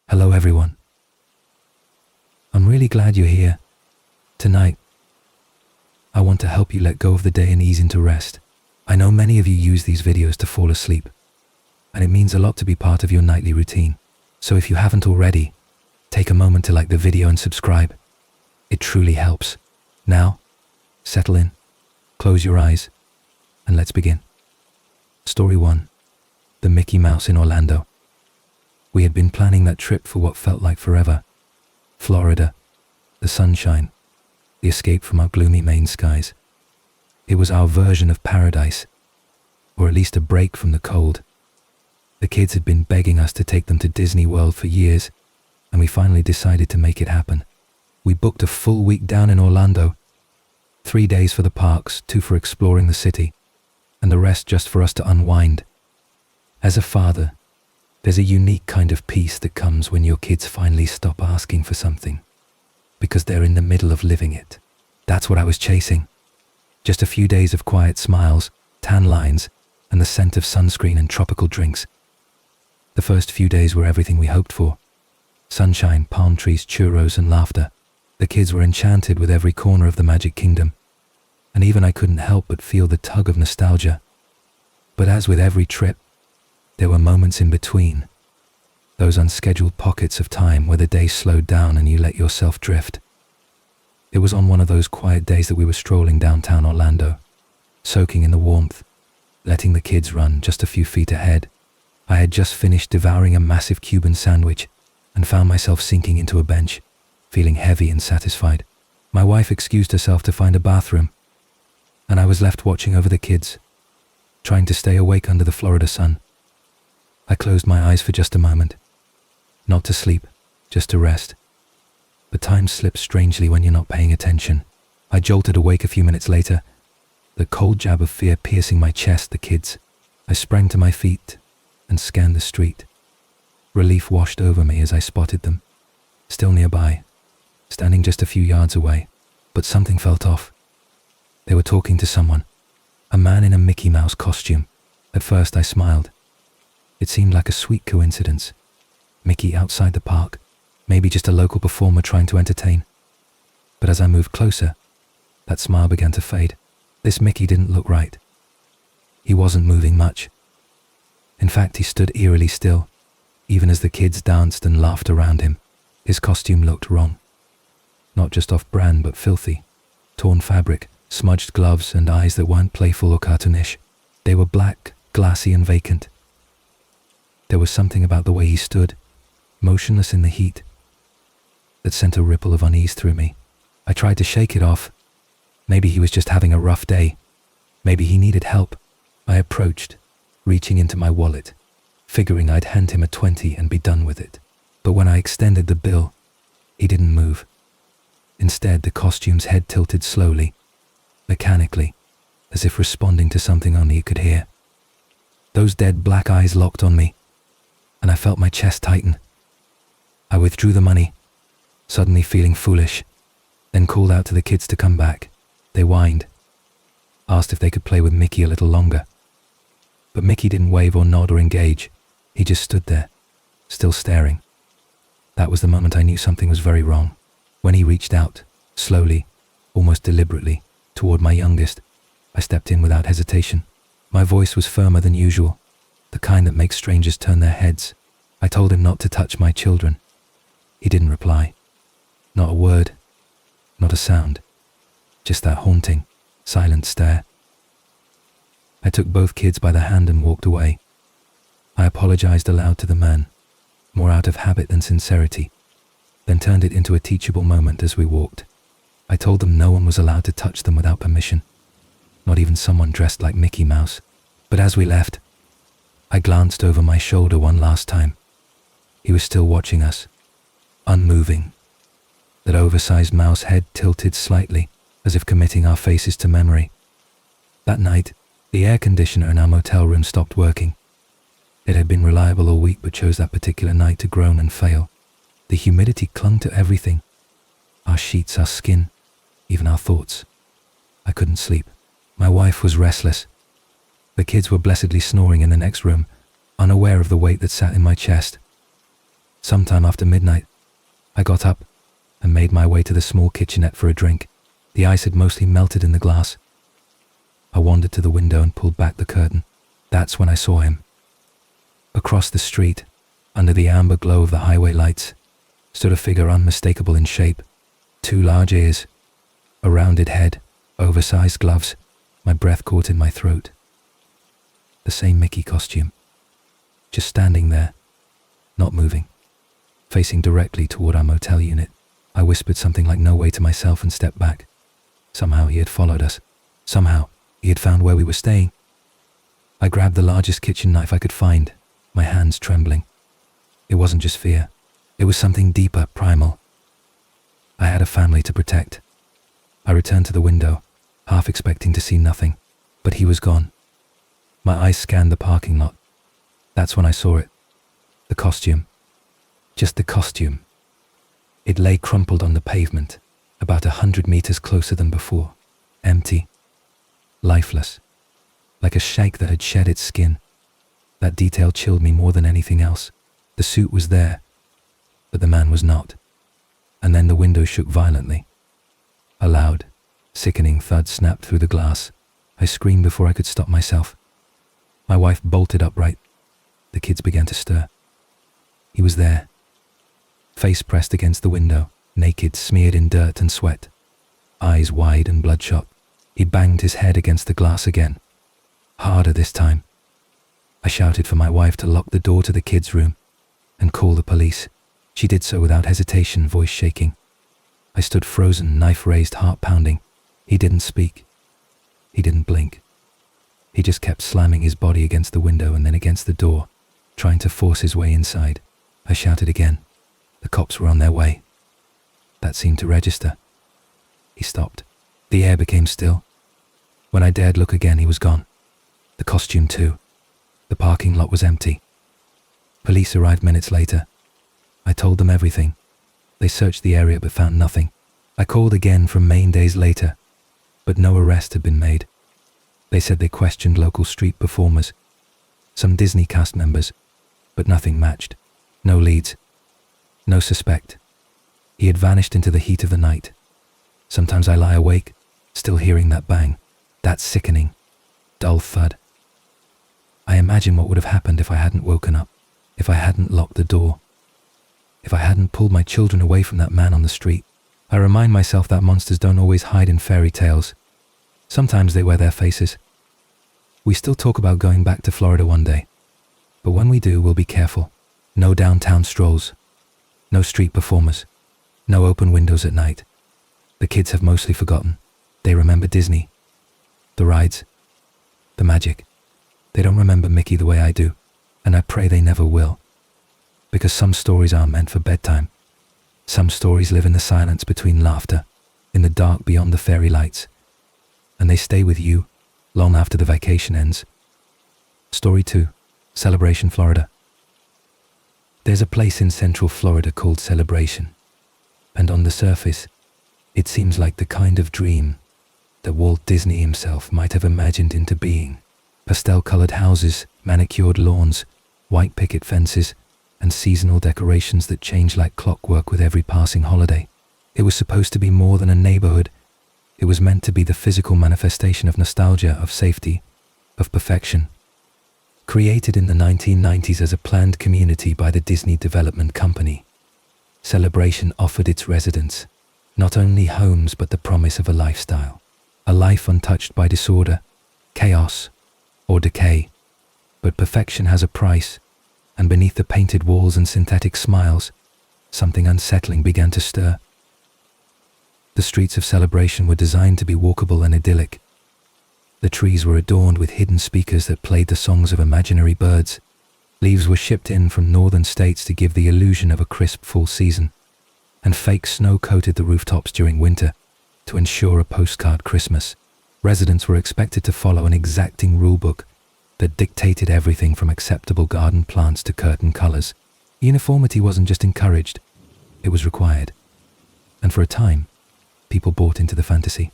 Hello everyone. I'm really glad you're here. Tonight, I want to help you let go of the day and ease into rest. I know many of you use these videos to fall asleep, and it means a lot to be part of your nightly routine. So if you haven't already, take a moment to like the video and subscribe. It truly helps. Now, settle in, close your eyes, and let's begin. Story 1. The Mickey Mouse in Orlando. We had been planning that trip for what felt like forever. Florida, the sunshine, the escape from our gloomy Maine skies. It was our version of paradise, or at least a break from the cold. The kids had been begging us to take them to Disney World for years, and we finally decided to make it happen. We booked a full week down in Orlando, 3 days for the parks, 2 for exploring the city, and the rest just for us to unwind. As a father, there's a unique kind of peace that comes when your kids finally stop asking for something, because they're in the middle of living it. That's what I was chasing. Just a few days of quiet smiles, tan lines, and the scent of sunscreen and tropical drinks. The first few days were everything we hoped for. Sunshine, palm trees, churros, and laughter. The kids were enchanted with every corner of the Magic Kingdom, and even I couldn't help but feel the tug of nostalgia. But as with every trip, there were moments in between, those unscheduled pockets of time where the day slowed down and you let yourself drift. It was on one of those quiet days that we were strolling downtown Orlando, soaking in the warmth, letting the kids run just a few feet ahead. I had just finished devouring a massive Cuban sandwich and found myself sinking into a bench, feeling heavy and satisfied. My wife excused herself to find a bathroom, and I was left watching over the kids, trying to stay awake under the Florida sun. I closed my eyes for just a moment. Not to sleep, just to rest. But time slips strangely when you're not paying attention. I jolted awake a few minutes later, the cold jab of fear piercing my chest. The kids. I sprang to my feet and scanned the street. Relief washed over me as I spotted them, still nearby, standing just a few yards away. But something felt off. They were talking to someone, a man in a Mickey Mouse costume. At first I smiled. It seemed like a sweet coincidence. Mickey outside the park, maybe just a local performer trying to entertain. But as I moved closer, that smile began to fade. This Mickey didn't look right. He wasn't moving much. In fact, he stood eerily still, even as the kids danced and laughed around him. His costume looked wrong. Not just off-brand, but filthy. Torn fabric, smudged gloves, and eyes that weren't playful or cartoonish. They were black, glassy, and vacant. There was something about the way he stood, motionless in the heat, that sent a ripple of unease through me. I tried to shake it off. Maybe he was just having a rough day. Maybe he needed help. I approached, reaching into my wallet, figuring I'd hand him a 20 and be done with it. But when I extended the bill, he didn't move. Instead, the costume's head tilted slowly, mechanically, as if responding to something only it could hear. Those dead black eyes locked on me, and I felt my chest tighten. I withdrew the money, suddenly feeling foolish, then called out to the kids to come back. They whined, asked if they could play with Mickey a little longer. But Mickey didn't wave or nod or engage. He just stood there, still staring. That was the moment I knew something was very wrong. When he reached out, slowly, almost deliberately, toward my youngest, I stepped in without hesitation. My voice was firmer than usual, the kind that makes strangers turn their heads. I told him not to touch my children. He didn't reply. Not a word, not a sound, just that haunting, silent stare. I took both kids by the hand and walked away. I apologized aloud to the man, more out of habit than sincerity, then turned it into a teachable moment as we walked. I told them no one was allowed to touch them without permission, not even someone dressed like Mickey Mouse. But as we left, I glanced over my shoulder one last time. He was still watching us, unmoving. That oversized mouse head tilted slightly, as if committing our faces to memory. That night, the air conditioner in our motel room stopped working. It had been reliable all week, but chose that particular night to groan and fail. The humidity clung to everything. Our sheets, our skin, even our thoughts. I couldn't sleep. My wife was restless. The kids were blessedly snoring in the next room, unaware of the weight that sat in my chest. Sometime after midnight, I got up and made my way to the small kitchenette for a drink. The ice had mostly melted in the glass. I wandered to the window and pulled back the curtain. That's when I saw him. Across the street, under the amber glow of the highway lights, stood a figure unmistakable in shape. 2 large ears, a rounded head, oversized gloves. My breath caught in my throat. The same Mickey costume. Just standing there, not moving, facing directly toward our motel unit. I whispered something like "no way" to myself and stepped back. Somehow he had followed us. Somehow he had found where we were staying. I grabbed the largest kitchen knife I could find, my hands trembling. It wasn't just fear. It was something deeper, primal. I had a family to protect. I returned to the window, half expecting to see nothing, but he was gone. My eyes scanned the parking lot. That's when I saw it. The costume. Just the costume. It lay crumpled on the pavement, about 100 meters closer than before. Empty. Lifeless. Like a shake that had shed its skin. That detail chilled me more than anything else. The suit was there, but the man was not. And then the window shook violently. A loud, sickening thud snapped through the glass. I screamed before I could stop myself. My wife bolted upright. The kids began to stir. He was there, face pressed against the window, naked, smeared in dirt and sweat, eyes wide and bloodshot. He banged his head against the glass again, harder this time. I shouted for my wife to lock the door to the kids' room and call the police. She did so without hesitation, voice shaking. I stood frozen, knife raised, heart pounding. He didn't speak. He didn't blink. He just kept slamming his body against the window and then against the door, trying to force his way inside. I shouted again. The cops were on their way. That seemed to register. He stopped. The air became still. When I dared look again, he was gone. The costume too. The parking lot was empty. Police arrived minutes later. I told them everything. They searched the area but found nothing. I called again from Maine days later, but no arrest had been made. They said they questioned local street performers, some Disney cast members, but nothing matched. No leads. No suspect. He had vanished into the heat of the night. Sometimes I lie awake, still hearing that bang, that sickening, dull thud. I imagine what would have happened if I hadn't woken up, if I hadn't locked the door, if I hadn't pulled my children away from that man on the street. I remind myself that monsters don't always hide in fairy tales. Sometimes they wear their faces. We still talk about going back to Florida one day, but when we do, we'll be careful. No downtown strolls, no street performers, no open windows at night. The kids have mostly forgotten. They remember Disney, the rides, the magic. They don't remember Mickey the way I do, and I pray they never will. Because some stories aren't meant for bedtime. Some stories live in the silence between laughter, in the dark beyond the fairy lights, and they stay with you long after the vacation ends. Story 2, Celebration, Florida. There's a place in Central Florida called Celebration, and on the surface, it seems like the kind of dream that Walt Disney himself might have imagined into being. Pastel-colored houses, manicured lawns, white picket fences, and seasonal decorations that change like clockwork with every passing holiday. It was supposed to be more than a neighborhood. It was meant to be the physical manifestation of nostalgia, of safety, of perfection. Created in the 1990s as a planned community by the Disney Development Company, Celebration offered its residents not only homes but the promise of a lifestyle, a life untouched by disorder, chaos, or decay. But perfection has a price, and beneath the painted walls and synthetic smiles, something unsettling began to stir. The streets of Celebration were designed to be walkable and idyllic. The trees were adorned with hidden speakers that played the songs of imaginary birds. Leaves were shipped in from northern states to give the illusion of a crisp fall season, and fake snow coated the rooftops during winter to ensure a postcard Christmas. Residents were expected to follow an exacting rulebook that dictated everything from acceptable garden plants to curtain colors. Uniformity wasn't just encouraged, it was required. And for a time, people bought into the fantasy.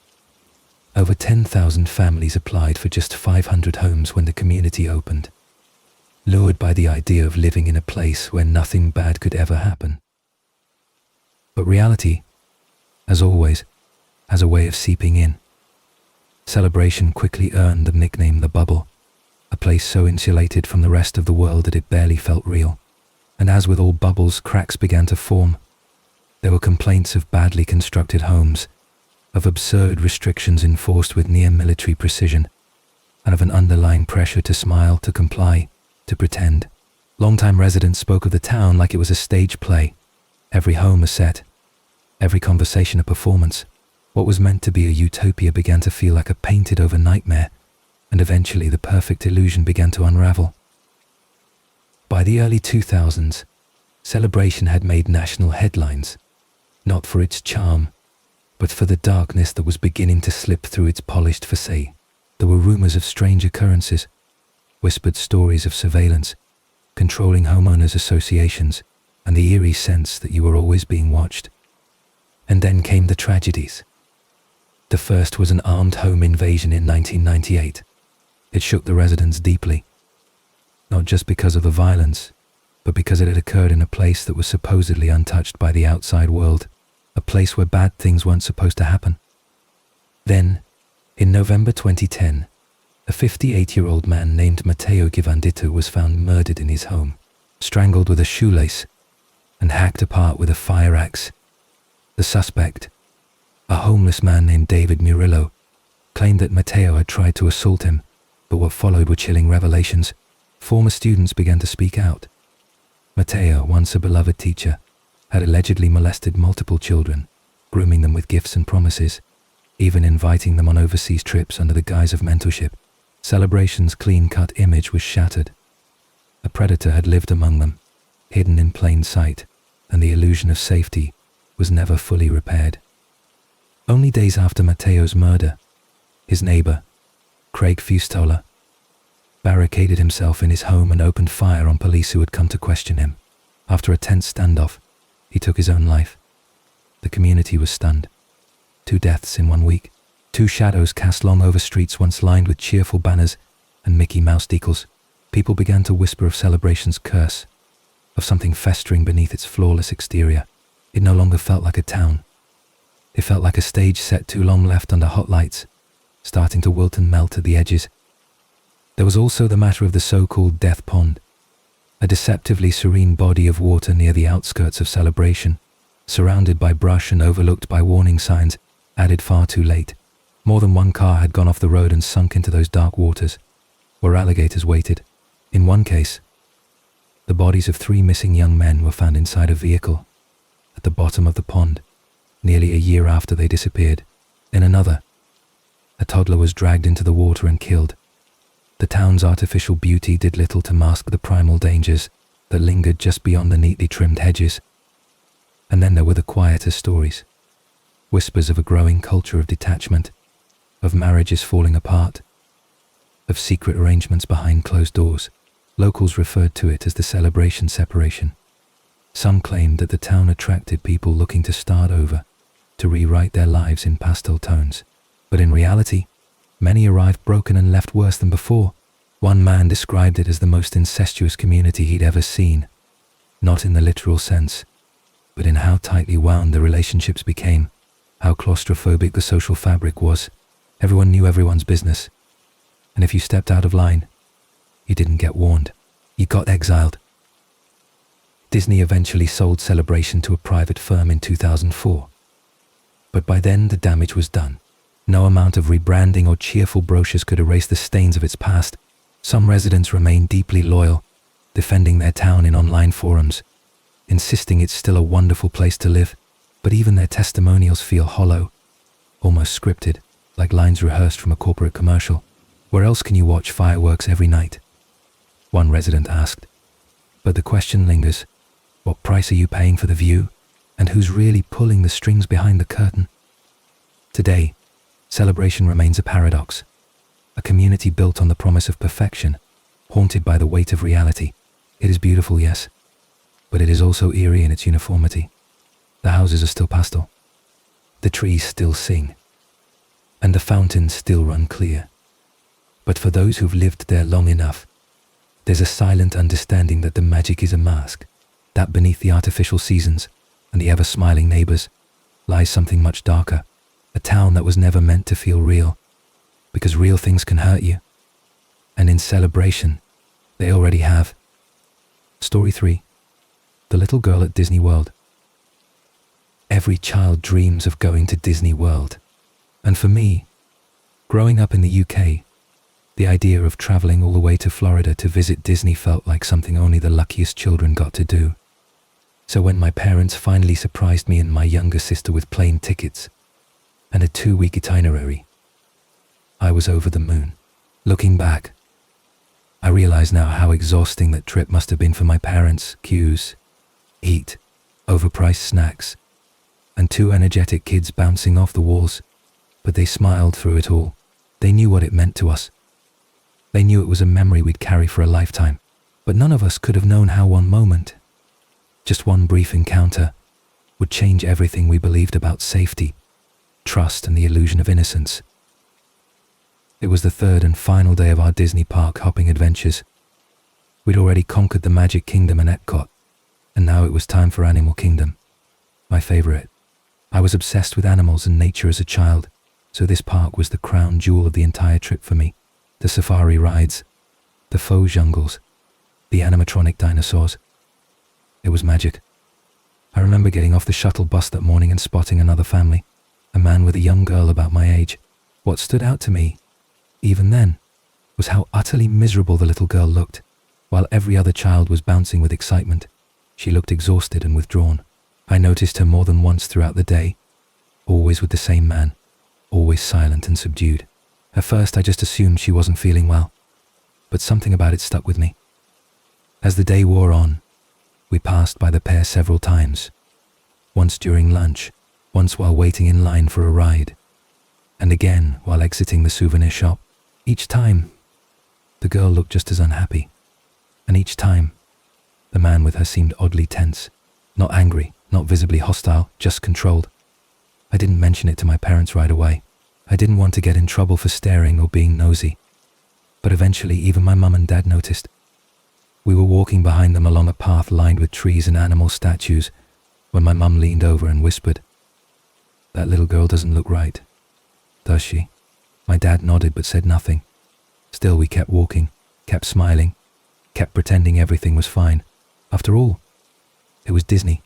Over 10,000 families applied for just 500 homes when the community opened. lured by the idea of living in a place where nothing bad could ever happen. But reality, as always, has a way of seeping in. Celebration quickly earned the nickname The Bubble, a place so insulated from the rest of the world that it barely felt real. And as with all bubbles, cracks began to form. There were complaints of badly constructed homes, of absurd restrictions enforced with near-military precision, and of an underlying pressure to smile, to comply, to pretend. Longtime residents spoke of the town like it was a stage play, every home a set, every conversation a performance. What was meant to be a utopia began to feel like a painted-over nightmare, and eventually the perfect illusion began to unravel. By the early 2000s, Celebration had made national headlines, not for its charm, but for the darkness that was beginning to slip through its polished facade. There were rumors of strange occurrences, whispered stories of surveillance, controlling homeowners' associations, and the eerie sense that you were always being watched. And then came the tragedies. The first was an armed home invasion in 1998. It shook the residents deeply, not just because of the violence, but because it had occurred in a place that was supposedly untouched by the outside world, a place where bad things weren't supposed to happen. Then, in November 2010, a 58-year-old man named Matteo Givandito was found murdered in his home, strangled with a shoelace and hacked apart with a fire axe. The suspect, a homeless man named David Murillo, claimed that Matteo had tried to assault him, but what followed were chilling revelations. Former students began to speak out. Matteo, once a beloved teacher, had allegedly molested multiple children, grooming them with gifts and promises, even inviting them on overseas trips under the guise of mentorship. Celebration's clean-cut image was shattered. A predator had lived among them, hidden in plain sight, and the illusion of safety was never fully repaired. Only days after Matteo's murder, his neighbor, Craig Fustola, barricaded himself in his home and opened fire on police who had come to question him. After a tense standoff, he took his own life. The community was stunned. 2 deaths in 1 week. 2 shadows cast long over streets once lined with cheerful banners and Mickey Mouse decals. People began to whisper of Celebration's curse, of something festering beneath its flawless exterior. It no longer felt like a town. It felt like a stage set too long left under hot lights, starting to wilt and melt at the edges. There was also the matter of the so-called Death Pond, a deceptively serene body of water near the outskirts of Celebration, surrounded by brush and overlooked by warning signs, added far too late. More than one car had gone off the road and sunk into those dark waters, where alligators waited. In one case, the bodies of 3 missing young men were found inside a vehicle at the bottom of the pond, nearly a year after they disappeared. In another, a toddler was dragged into the water and killed. The town's artificial beauty did little to mask the primal dangers that lingered just beyond the neatly trimmed hedges. And then there were the quieter stories, whispers of a growing culture of detachment, of marriages falling apart, of secret arrangements behind closed doors. Locals referred to it as the Celebration separation. Some claimed that the town attracted people looking to start over, to rewrite their lives in pastel tones. But in reality, many arrived broken and left worse than before. One man described it as the most incestuous community he'd ever seen, not in the literal sense, but in how tightly wound the relationships became, how claustrophobic the social fabric was. Everyone knew everyone's business, and if you stepped out of line, you didn't get warned. You got exiled. Disney eventually sold Celebration to a private firm in 2004. But by then the damage was done. No amount of rebranding or cheerful brochures could erase the stains of its past. Some residents remained deeply loyal, defending their town in online forums, insisting it's still a wonderful place to live. But even their testimonials feel hollow, almost scripted, like lines rehearsed from a corporate commercial. Where else can you watch fireworks every night? One resident asked. But the question lingers, what price are you paying for the view? And who's really pulling the strings behind the curtain? Today, Celebration remains a paradox, a community built on the promise of perfection, haunted by the weight of reality. It is beautiful, yes, but it is also eerie in its uniformity. The houses are still pastel, the trees still sing, and the fountains still run clear. But for those who've lived there long enough, There's a silent understanding that the magic is a mask, that beneath the artificial seasons and the ever-smiling neighbors lies something much darker, a town that was never meant to feel real, because real things can hurt you. And in celebration, they already have. Story 3. The Little Girl at Disney World. Every child dreams of going to Disney World. And for me, growing up in the UK, the idea of traveling all the way to Florida to visit Disney felt like something only the luckiest children got to do. So when my parents finally surprised me and my younger sister with plane tickets and a 2-week itinerary, I was over the moon. Looking back, I realize now how exhausting that trip must have been for my parents. Queues, heat, overpriced snacks, and 2 energetic kids bouncing off the walls. But they smiled through it all. They knew what it meant to us. They knew it was a memory we'd carry for a lifetime. But none of us could have known how one moment, just one brief encounter, would change everything we believed about safety, trust, and the illusion of innocence. It was the 3rd and final day of our Disney park hopping adventures. We'd already conquered the Magic Kingdom and Epcot, and now it was time for Animal Kingdom, my favorite. I was obsessed with animals and nature as a child, so this park was the crown jewel of the entire trip for me. The safari rides, the faux jungles, the animatronic dinosaurs. It was magic. I remember getting off the shuttle bus that morning and spotting another family, a man with a young girl about my age. What stood out to me, even then, was how utterly miserable the little girl looked. While every other child was bouncing with excitement, she looked exhausted and withdrawn. I noticed her more than once throughout the day, always with the same man, always silent and subdued. At first I just assumed she wasn't feeling well, but something about it stuck with me. As the day wore on, we passed by the pair several times, once during lunch, once while waiting in line for a ride, and again while exiting the souvenir shop. Each time, the girl looked just as unhappy, and each time, the man with her seemed oddly tense, not angry, not visibly hostile, just controlled. I didn't mention it to my parents right away. I didn't want to get in trouble for staring or being nosy, but eventually even my mum and dad noticed. We were walking behind them along a path lined with trees and animal statues when my mum leaned over and whispered, "That little girl doesn't look right, does she?" My dad nodded but said nothing. Still we kept walking, kept smiling, kept pretending everything was fine. After all, it was Disney.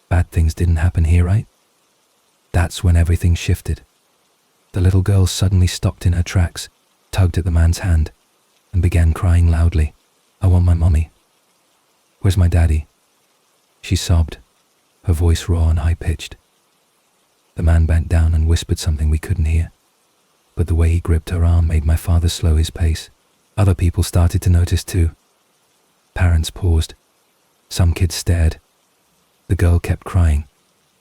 Bad things didn't happen here, right? That's when everything shifted. The little girl suddenly stopped in her tracks, tugged at the man's hand, and began crying loudly. "I want my mommy. Where's my daddy?" She sobbed, her voice raw and high-pitched. The man bent down and whispered something we couldn't hear, but the way he gripped her arm made my father slow his pace. Other people started to notice too. Parents paused. Some kids stared. The girl kept crying,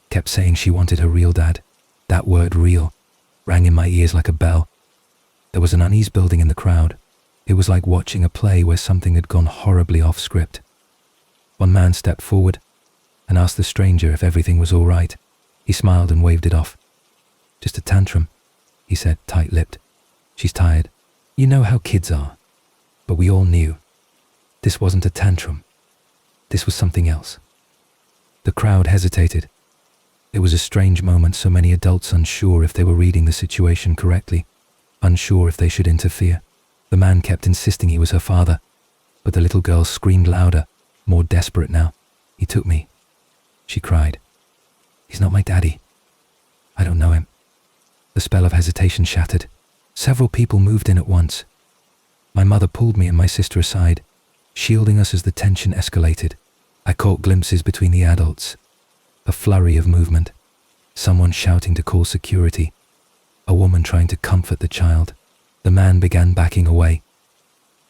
kept saying she wanted her real dad. That word "real" rang in my ears like a bell. There was an unease building in the crowd. It was like watching a play where something had gone horribly off script. One man stepped forward and asked the stranger if everything was all right. He smiled and waved it off. "Just a tantrum," he said, tight-lipped. "She's tired." You know how kids are. But we all knew. This wasn't a tantrum. This was something else. The crowd hesitated. It was a strange moment, so many adults unsure if they were reading the situation correctly, unsure if they should interfere. The man kept insisting he was her father, but the little girl screamed louder, more desperate now. "He took me," she cried. "He's not my daddy. I don't know him." The spell of hesitation shattered. Several people moved in at once. My mother pulled me and my sister aside, shielding us as the tension escalated. I caught glimpses between the adults, a flurry of movement, someone shouting to call security, a woman trying to comfort the child. The man began backing away,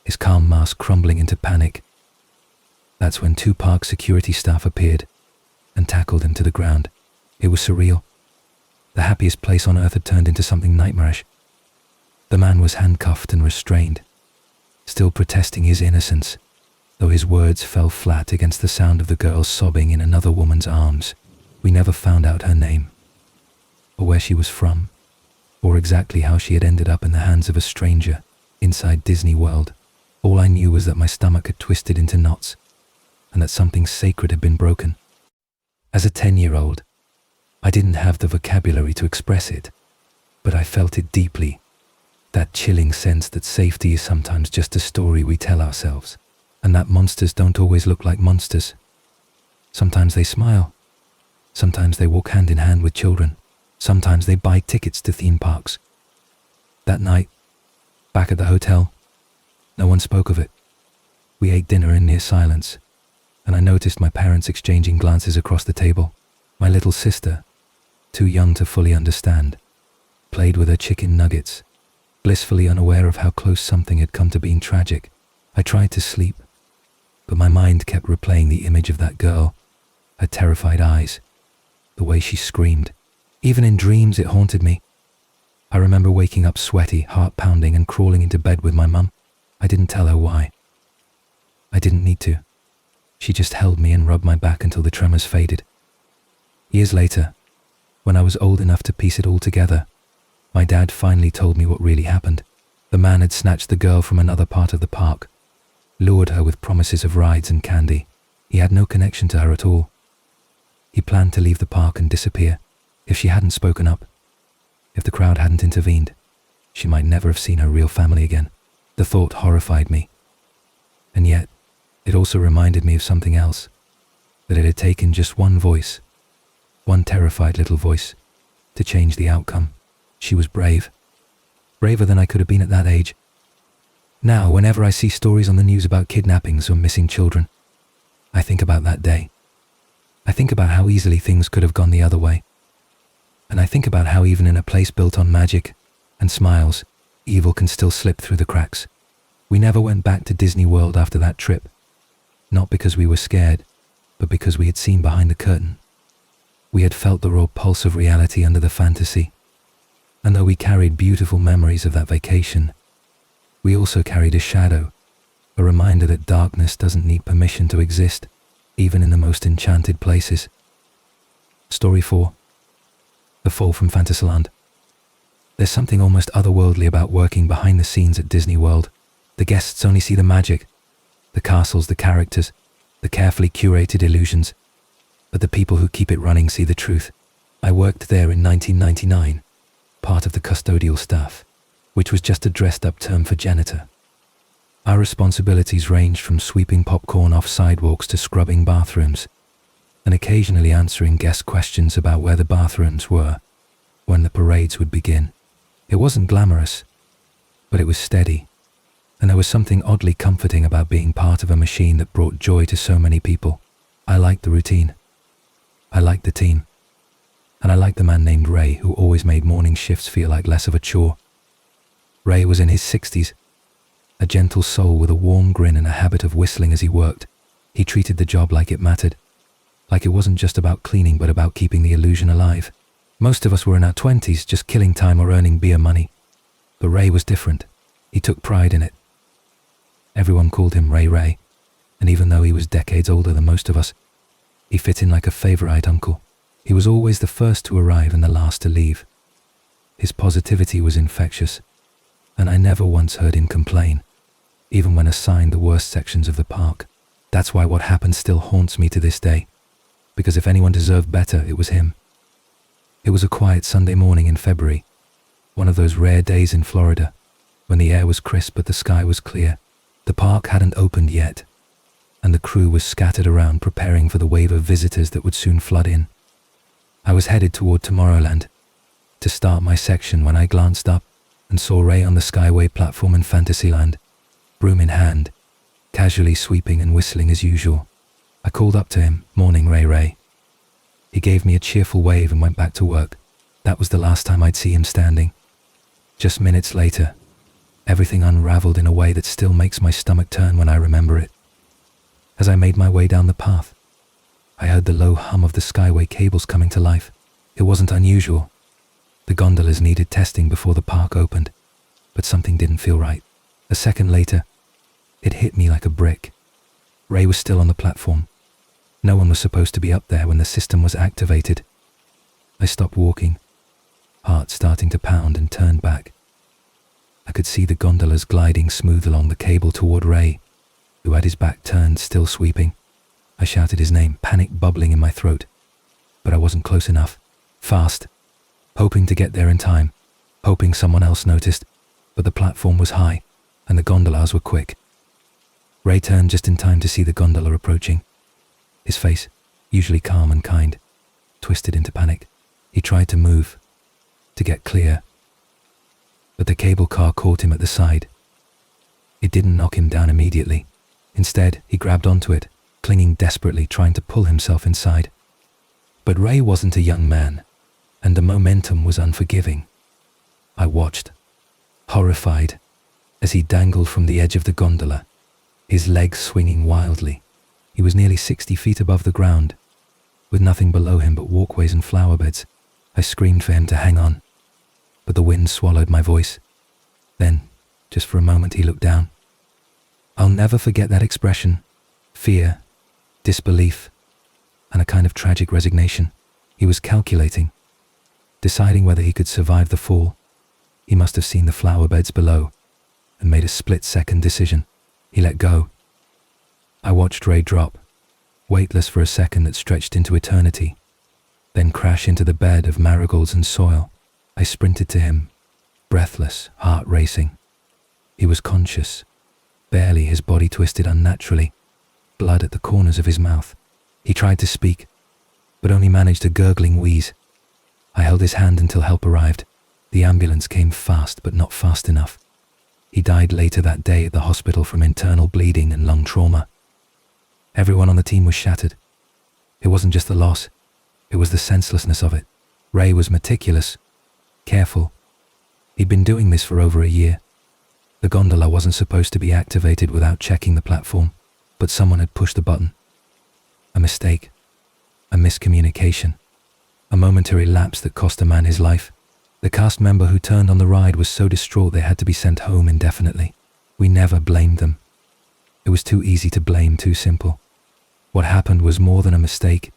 his calm mask crumbling into panic. That's when 2 park security staff appeared and tackled him to the ground. It was surreal. The happiest place on earth had turned into something nightmarish. The man was handcuffed and restrained, still protesting his innocence, though his words fell flat against the sound of the girl sobbing in another woman's arms. We never found out her name, or where she was from, or exactly how she had ended up in the hands of a stranger inside Disney World. All I knew was that my stomach had twisted into knots and that something sacred had been broken. As a 10-year-old, I didn't have the vocabulary to express it, but I felt it deeply. That chilling sense that safety is sometimes just a story we tell ourselves, and that monsters don't always look like monsters. Sometimes they smile. Sometimes they walk hand in hand with children. Sometimes they buy tickets to theme parks. That night, back at the hotel, no one spoke of it. We ate dinner in near silence, and I noticed my parents exchanging glances across the table. My little sister, too young to fully understand, played with her chicken nuggets, blissfully unaware of how close something had come to being tragic. I tried to sleep, but my mind kept replaying the image of that girl, her terrified eyes, the way she screamed. Even in dreams it haunted me. I remember waking up sweaty, heart pounding, and crawling into bed with my mum. I didn't tell her why. I didn't need to. She just held me and rubbed my back until the tremors faded. Years later, when I was old enough to piece it all together, my dad finally told me what really happened. The man had snatched the girl from another part of the park, lured her with promises of rides and candy. He had no connection to her at all. He planned to leave the park and disappear. If she hadn't spoken up, if the crowd hadn't intervened, she might never have seen her real family again. The thought horrified me. And yet, it also reminded me of something else, that it had taken just one voice, one terrified little voice, to change the outcome. She was brave. Braver than I could have been at that age. Now, whenever I see stories on the news about kidnappings or missing children, I think about that day. I think about how easily things could have gone the other way. And I think about how even in a place built on magic and smiles, evil can still slip through the cracks. We never went back to Disney World after that trip. Not because we were scared, but because we had seen behind the curtain. We had felt the raw pulse of reality under the fantasy. And though we carried beautiful memories of that vacation, we also carried a shadow, a reminder that darkness doesn't need permission to exist, even in the most enchanted places. Story 4. The Fall from Fantasyland. There's something almost otherworldly about working behind the scenes at Disney World. The guests only see the magic, the castles, the characters, the carefully curated illusions, but the people who keep it running see the truth. I worked there in 1999, part of the custodial staff, which was just a dressed-up term for janitor. Our responsibilities ranged from sweeping popcorn off sidewalks to scrubbing bathrooms, and occasionally answering guest questions about where the bathrooms were when the parades would begin. It wasn't glamorous, but it was steady, and there was something oddly comforting about being part of a machine that brought joy to so many people. I liked the routine. I liked the team. And I liked the man named Ray, who always made morning shifts feel like less of a chore. Ray was in his 60s, a gentle soul with a warm grin and a habit of whistling as he worked. He treated the job like it mattered, like it wasn't just about cleaning but about keeping the illusion alive. Most of us were in our 20s just killing time or earning beer money. But Ray was different. He took pride in it. Everyone called him Ray Ray, and even though he was decades older than most of us, he fit in like a favorite uncle. He was always the first to arrive and the last to leave. His positivity was infectious, and I never once heard him complain, even when assigned the worst sections of the park. That's why what happened still haunts me to this day, because if anyone deserved better, it was him. It was a quiet Sunday morning in February, one of those rare days in Florida, when the air was crisp but the sky was clear. The park hadn't opened yet, and the crew was scattered around preparing for the wave of visitors that would soon flood in. I was headed toward Tomorrowland to start my section when I glanced up and saw Ray on the Skyway platform in Fantasyland, broom in hand, casually sweeping and whistling as usual. I called up to him, "Morning, Ray Ray." He gave me a cheerful wave and went back to work. That was the last time I'd see him standing. Just minutes later, everything unraveled in a way that still makes my stomach turn when I remember it. As I made my way down the path, I heard the low hum of the Skyway cables coming to life. It wasn't unusual. The gondolas needed testing before the park opened, but something didn't feel right. A second later, it hit me like a brick. Ray was still on the platform. No one was supposed to be up there when the system was activated. I stopped walking, heart starting to pound, and turned back. I could see the gondolas gliding smooth along the cable toward Ray, who had his back turned, still sweeping. I shouted his name, panic bubbling in my throat, but I wasn't close enough. Fast, hoping to get there in time, hoping someone else noticed, but the platform was high, and the gondolas were quick. Ray turned just in time to see the gondola approaching. His face, usually calm and kind, twisted into panic. He tried to move, to get clear, but the cable car caught him at the side. It didn't knock him down immediately. Instead, he grabbed onto it, clinging desperately, trying to pull himself inside. But Ray wasn't a young man, and the momentum was unforgiving. I watched, horrified, as he dangled from the edge of the gondola, his legs swinging wildly. He was nearly 60 feet above the ground, with nothing below him but walkways and flower beds. I screamed for him to hang on, but the wind swallowed my voice. Then, just for a moment, he looked down. I'll never forget that expression: fear, disbelief, and a kind of tragic resignation. He was calculating, deciding whether he could survive the fall. He must have seen the flower beds below and made a split-second decision. He let go. I watched Ray drop, weightless for a second that stretched into eternity, then crash into the bed of marigolds and soil. I sprinted to him, breathless, heart racing. He was conscious, barely, his body twisted unnaturally, blood at the corners of his mouth. He tried to speak, but only managed a gurgling wheeze. I held his hand until help arrived. The ambulance came fast, but not fast enough. He died later that day at the hospital from internal bleeding and lung trauma. Everyone on the team was shattered. It wasn't just the loss, it was the senselessness of it. Ray was meticulous, careful. He'd been doing this for over a year. The gondola wasn't supposed to be activated without checking the platform, but someone had pushed the button. A mistake, a miscommunication, a momentary lapse that cost a man his life. The cast member who turned on the ride was so distraught they had to be sent home indefinitely. We never blamed them. It was too easy to blame, too simple. What happened was more than a mistake.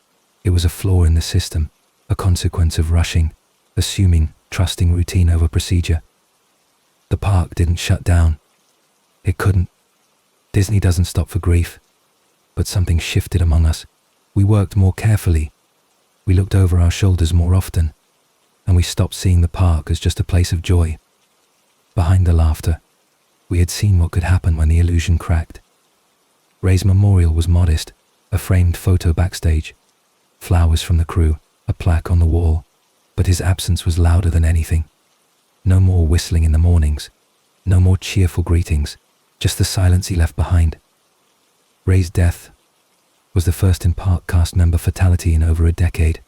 It was a flaw in the system, a consequence of rushing, assuming, trusting routine over procedure. The park didn't shut down. It couldn't. Disney doesn't stop for grief. But something shifted among us. We worked more carefully. We looked over our shoulders more often. And we stopped seeing the park as just a place of joy. Behind the laughter, we had seen what could happen when the illusion cracked. Ray's memorial was modest, a framed photo backstage, flowers from the crew, a plaque on the wall, but his absence was louder than anything. No more whistling in the mornings, no more cheerful greetings, just the silence he left behind. Ray's death was the first in park cast member fatality in over a decade,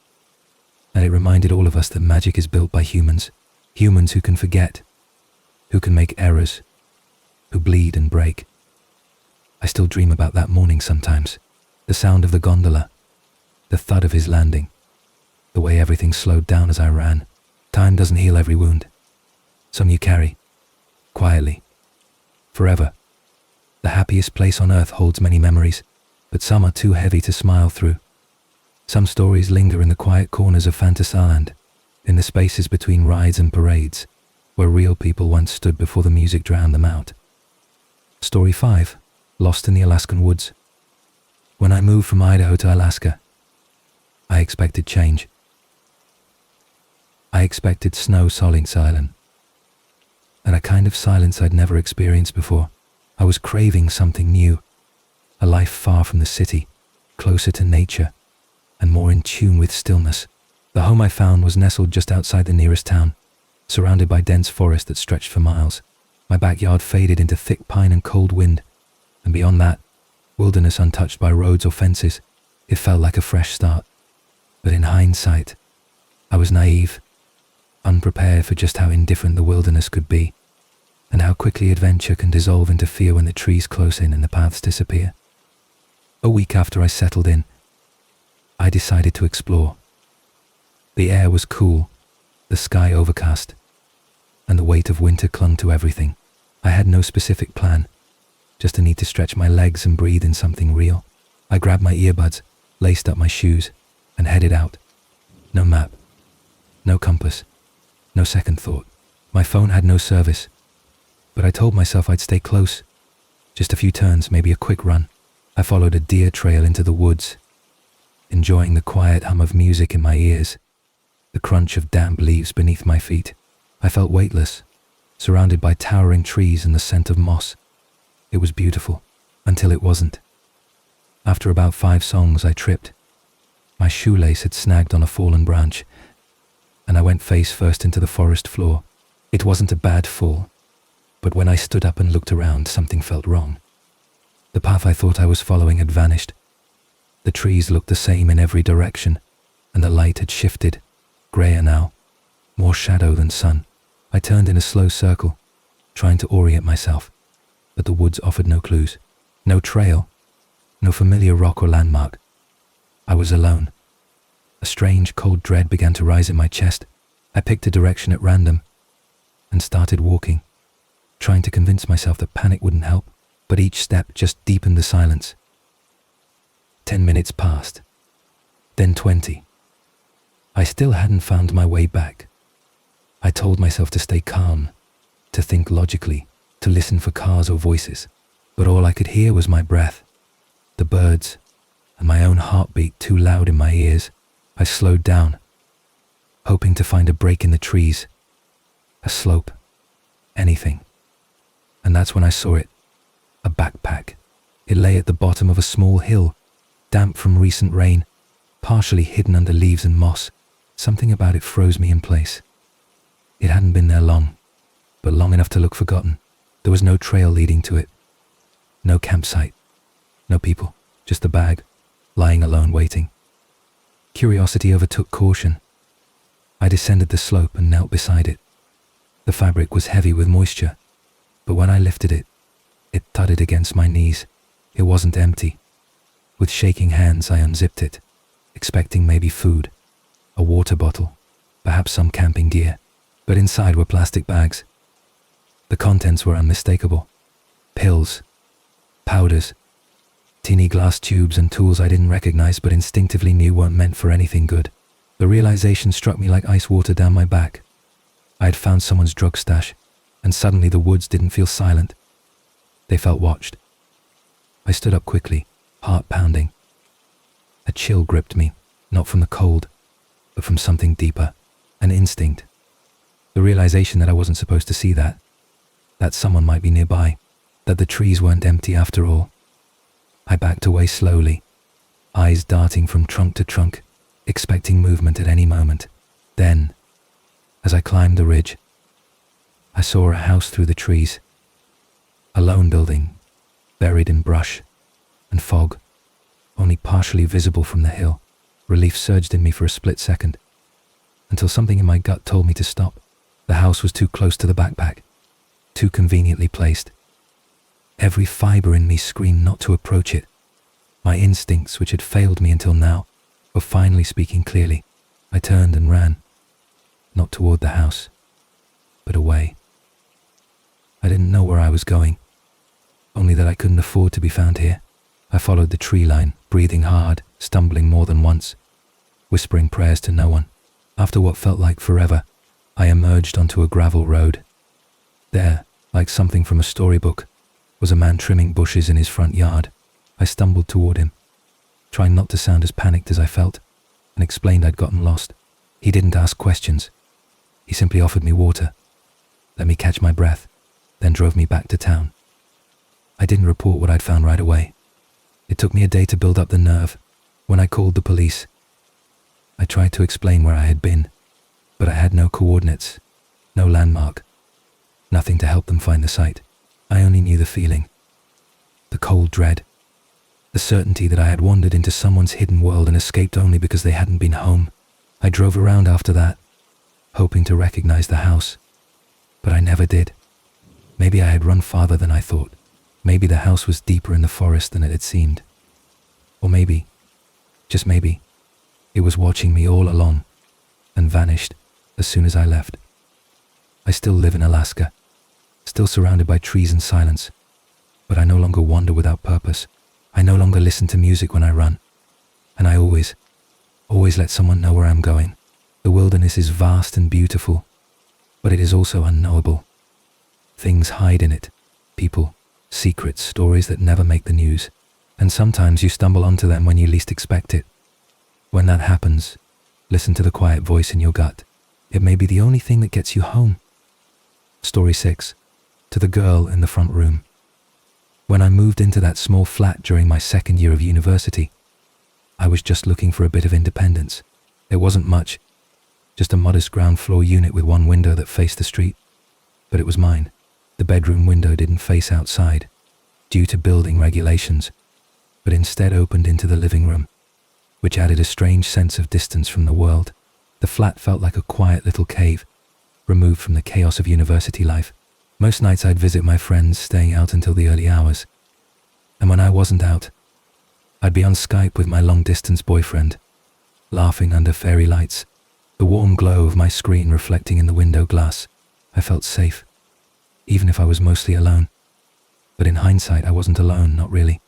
and it reminded all of us that magic is built by humans, humans who can forget, who can make errors, who bleed and break. I still dream about that morning sometimes, the sound of the gondola, the thud of his landing, the way everything slowed down as I ran. Time doesn't heal every wound. Some you carry, quietly, forever. The happiest place on earth holds many memories, but some are too heavy to smile through. Some stories linger in the quiet corners of Fantasyland, in the spaces between rides and parades, where real people once stood before the music drowned them out. Story 5, Lost in the Alaskan Woods. When I moved from Idaho to Alaska, I expected change. I expected snow solid silence, and a kind of silence I'd never experienced before. I was craving something new, a life far from the city, closer to nature, and more in tune with stillness. The home I found was nestled just outside the nearest town, surrounded by dense forest that stretched for miles. My backyard faded into thick pine and cold wind, and beyond that, wilderness untouched by roads or fences. It felt like a fresh start. But in hindsight, I was naive, unprepared for just how indifferent the wilderness could be, and how quickly adventure can dissolve into fear when the trees close in and the paths disappear. A week after I settled in, I decided to explore. The air was cool, the sky overcast, and the weight of winter clung to everything. I had no specific plan, just a need to stretch my legs and breathe in something real. I grabbed my earbuds, laced up my shoes, and headed out. No map, no compass, no second thought. My phone had no service, but I told myself I'd stay close. Just a few turns, maybe a quick run. I followed a deer trail into the woods, enjoying the quiet hum of music in my ears, the crunch of damp leaves beneath my feet. I felt weightless, surrounded by towering trees and the scent of moss. It was beautiful, until it wasn't. After about 5 songs, I tripped. My shoelace had snagged on a fallen branch, and I went face first into the forest floor. It wasn't a bad fall, but when I stood up and looked around, something felt wrong. The path I thought I was following had vanished. The trees looked the same in every direction, and the light had shifted, grayer now, more shadow than sun. I turned in a slow circle, trying to orient myself, but the woods offered no clues, no trail, no familiar rock or landmark. I was alone. A strange, cold dread began to rise in my chest. I picked a direction at random and started walking, trying to convince myself that panic wouldn't help, but each step just deepened the silence. 10 minutes passed, then 20. I still hadn't found my way back. I told myself to stay calm, to think logically, to listen for cars or voices, but all I could hear was my breath, the birds, and my own heartbeat too loud in my ears. I slowed down, hoping to find a break in the trees, a slope, anything. And that's when I saw it, a backpack. It lay at the bottom of a small hill, damp from recent rain, partially hidden under leaves and moss. Something about it froze me in place. It hadn't been there long, but long enough to look forgotten. There was no trail leading to it, no campsite, no people, just the bag, lying alone waiting. Curiosity overtook caution. I descended the slope and knelt beside it. The fabric was heavy with moisture, but when I lifted it, it thudded against my knees. It wasn't empty. With shaking hands, I unzipped it, expecting maybe food, a water bottle, perhaps some camping gear, but inside were plastic bags. The contents were unmistakable. Pills, powders, teeny glass tubes and tools I didn't recognize but instinctively knew weren't meant for anything good. The realization struck me like ice water down my back. I had found someone's drug stash, and suddenly the woods didn't feel silent. They felt watched. I stood up quickly, heart pounding. A chill gripped me, not from the cold, but from something deeper, an instinct. The realization that I wasn't supposed to see that someone might be nearby, that the trees weren't empty after all. I backed away slowly, eyes darting from trunk to trunk, expecting movement at any moment. Then, as I climbed the ridge, I saw a house through the trees, a lone building, buried in brush and fog, only partially visible from the hill. Relief surged in me for a split second, until something in my gut told me to stop. The house was too close to the backpack, too conveniently placed. Every fiber in me screamed not to approach it. My instincts, which had failed me until now, were finally speaking clearly. I turned and ran, not toward the house, but away. I didn't know where I was going, only that I couldn't afford to be found here. I followed the tree line, breathing hard, stumbling more than once, whispering prayers to no one. After what felt like forever, I emerged onto a gravel road. There, like something from a storybook, was a man trimming bushes in his front yard. I stumbled toward him, trying not to sound as panicked as I felt, and explained I'd gotten lost. He didn't ask questions. He simply offered me water, let me catch my breath, then drove me back to town. I didn't report what I'd found right away. It took me a day to build up the nerve. When I called the police, I tried to explain where I had been, but I had no coordinates, no landmark, nothing to help them find the site. I only knew the feeling, the cold dread, the certainty that I had wandered into someone's hidden world and escaped only because they hadn't been home. I drove around after that, hoping to recognize the house, but I never did. Maybe I had run farther than I thought. Maybe the house was deeper in the forest than it had seemed. Or maybe, just maybe, it was watching me all along and vanished as soon as I left. I still live in Alaska, still surrounded by trees and silence, but I no longer wander without purpose. I no longer listen to music when I run, and I always let someone know where I'm going. The wilderness is vast and beautiful, but it is also unknowable, Things hide in it. People, secrets, stories that never make the news. And sometimes you stumble onto them when you least expect it. When that happens, listen to the quiet voice in your gut. It may be the only thing that gets you home. Story 6. To the girl in the front room. When I moved into that small flat during my second year of university, I was just looking for a bit of independence. It wasn't much, just a modest ground floor unit with one window that faced the street. But it was mine. The bedroom window didn't face outside, due to building regulations, but instead opened into the living room, which added a strange sense of distance from the world. The flat felt like a quiet little cave, removed from the chaos of university life. Most nights I'd visit my friends, staying out until the early hours. And when I wasn't out, I'd be on Skype with my long-distance boyfriend, laughing under fairy lights, the warm glow of my screen reflecting in the window glass. I felt safe, even if I was mostly alone. But in hindsight, I wasn't alone, not really.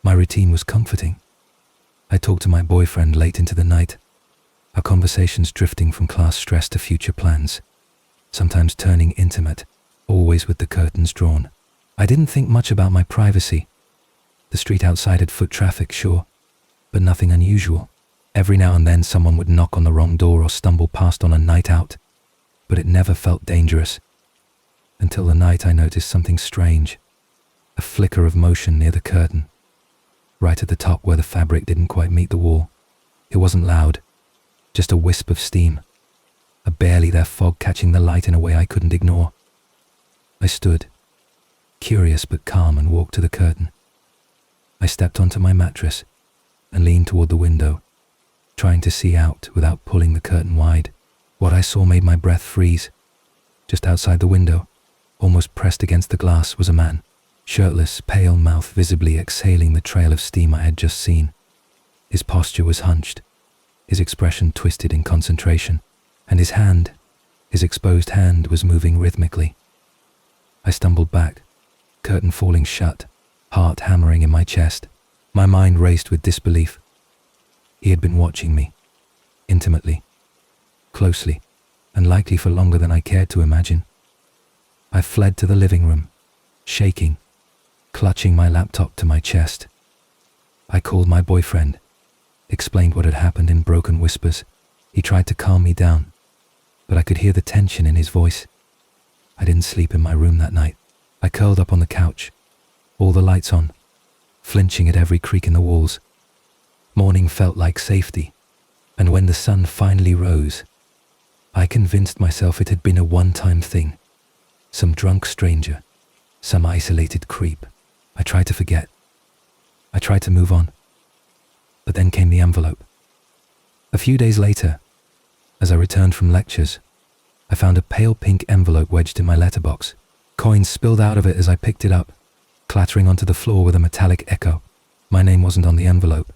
My routine was comforting. I talked to my boyfriend late into the night, our conversations drifting from class stress to future plans, sometimes turning intimate, always with the curtains drawn. I didn't think much about my privacy. The street outside had foot traffic, sure, but nothing unusual. Every now and then someone would knock on the wrong door or stumble past on a night out, but it never felt dangerous. Until the night I noticed something strange, a flicker of motion near the curtain, right at the top where the fabric didn't quite meet the wall. It wasn't loud, just a wisp of steam, a barely there fog catching the light in a way I couldn't ignore. I stood, curious but calm, and walked to the curtain. I stepped onto my mattress and leaned toward the window, trying to see out without pulling the curtain wide. What I saw made my breath freeze. Just outside the window, almost pressed against the glass, was a man, shirtless, pale mouth visibly exhaling the trail of steam I had just seen. His posture was hunched, his expression twisted in concentration, and his exposed hand was moving rhythmically. I stumbled back, curtain falling shut, heart hammering in my chest. My mind raced with disbelief. He had been watching me, intimately, closely, and likely for longer than I cared to imagine. I fled to the living room, shaking, clutching my laptop to my chest. I called my boyfriend, explained what had happened in broken whispers. He tried to calm me down, but I could hear the tension in his voice. I didn't sleep in my room that night. I curled up on the couch, all the lights on, flinching at every creak in the walls. Morning felt like safety, and when the sun finally rose, I convinced myself it had been a one-time thing. Some drunk stranger, some isolated creep. I tried to forget. I tried to move on. But then came the envelope. A few days later, as I returned from lectures, I found a pale pink envelope wedged in my letterbox. Coins spilled out of it as I picked it up, clattering onto the floor with a metallic echo. My name wasn't on the envelope,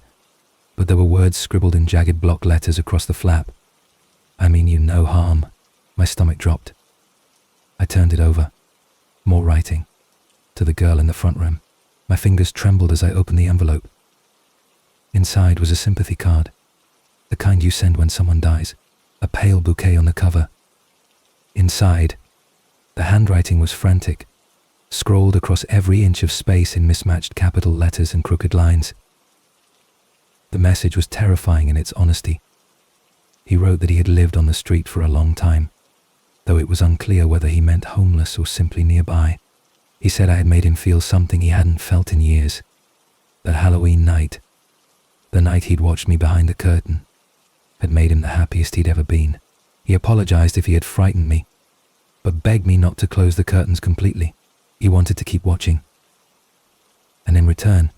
but there were words scribbled in jagged block letters across the flap. I mean you no harm. My stomach dropped. I turned it over. More writing. To the girl in the front room. My fingers trembled as I opened the envelope. Inside was a sympathy card, the kind you send when someone dies, a pale bouquet on the cover. Inside, the handwriting was frantic, scrolled across every inch of space in mismatched capital letters and crooked lines. The message was terrifying in its honesty. He wrote that he had lived on the street for a long time, though it was unclear whether he meant homeless or simply nearby. He said I had made him feel something he hadn't felt in years. That Halloween night, the night he'd watched me behind the curtain, had made him the happiest he'd ever been. He apologized if he had frightened me, but begged me not to close the curtains completely. He wanted to keep watching. And in return,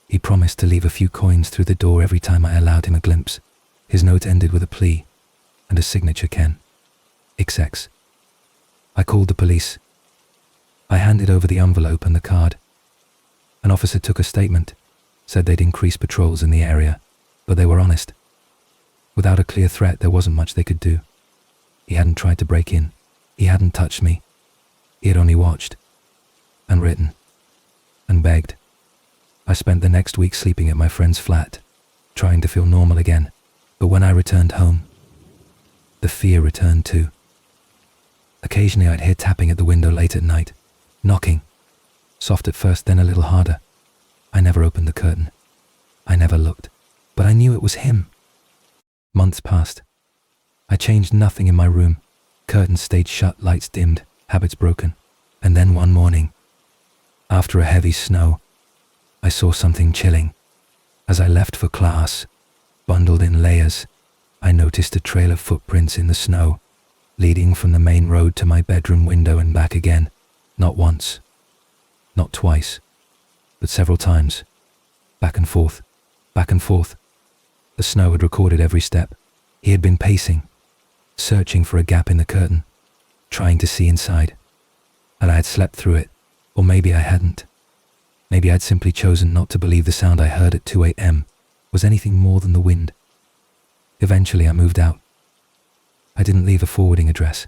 he promised to leave a few coins through the door every time I allowed him a glimpse. His note ended with a plea and a signature, Ken. XX. I called the police. I handed over the envelope and the card. An officer took a statement, said they'd increase patrols in the area, but they were honest. Without a clear threat, there wasn't much they could do. He hadn't tried to break in. He hadn't touched me. He had only watched, and written, and begged. I spent the next week sleeping at my friend's flat, trying to feel normal again. But when I returned home, the fear returned too. Occasionally I'd hear tapping at the window late at night, knocking, soft at first, then a little harder. I never opened the curtain. I never looked, but I knew it was him. Months passed. I changed nothing in my room. Curtains stayed shut, lights dimmed, habits broken. And then one morning, after a heavy snow, I saw something chilling. As I left for class, bundled in layers, I noticed a trail of footprints in the snow, leading from the main road to my bedroom window and back again. Not once, not twice, but several times. Back and forth, back and forth. The snow had recorded every step. He had been pacing, searching for a gap in the curtain, trying to see inside. And I had slept through it, or maybe I hadn't. Maybe I'd simply chosen not to believe the sound I heard at 2 a.m. was anything more than the wind. Eventually I moved out. I didn't leave a forwarding address.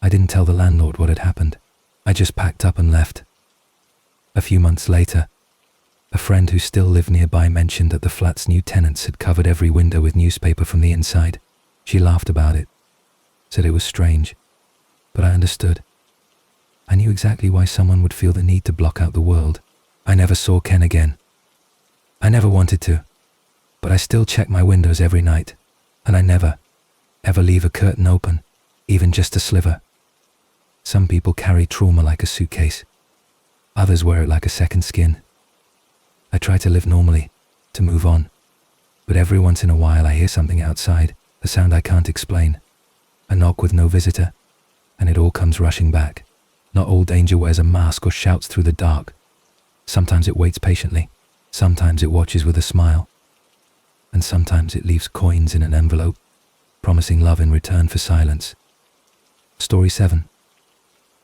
I didn't tell the landlord what had happened. I just packed up and left. A few months later, a friend who still lived nearby mentioned that the flat's new tenants had covered every window with newspaper from the inside. She laughed about it, said it was strange, but I understood. I knew exactly why someone would feel the need to block out the world. I never saw Ken again. I never wanted to, but I still check my windows every night, and I never, ever leave a curtain open, even just a sliver. Some people carry trauma like a suitcase. Others wear it like a second skin. I try to live normally, to move on, but every once in a while I hear something outside, a sound I can't explain, a knock with no visitor, and it all comes rushing back. Not all danger wears a mask or shouts through the dark. Sometimes it waits patiently, sometimes it watches with a smile, and sometimes it leaves coins in an envelope, promising love in return for silence. Story 7.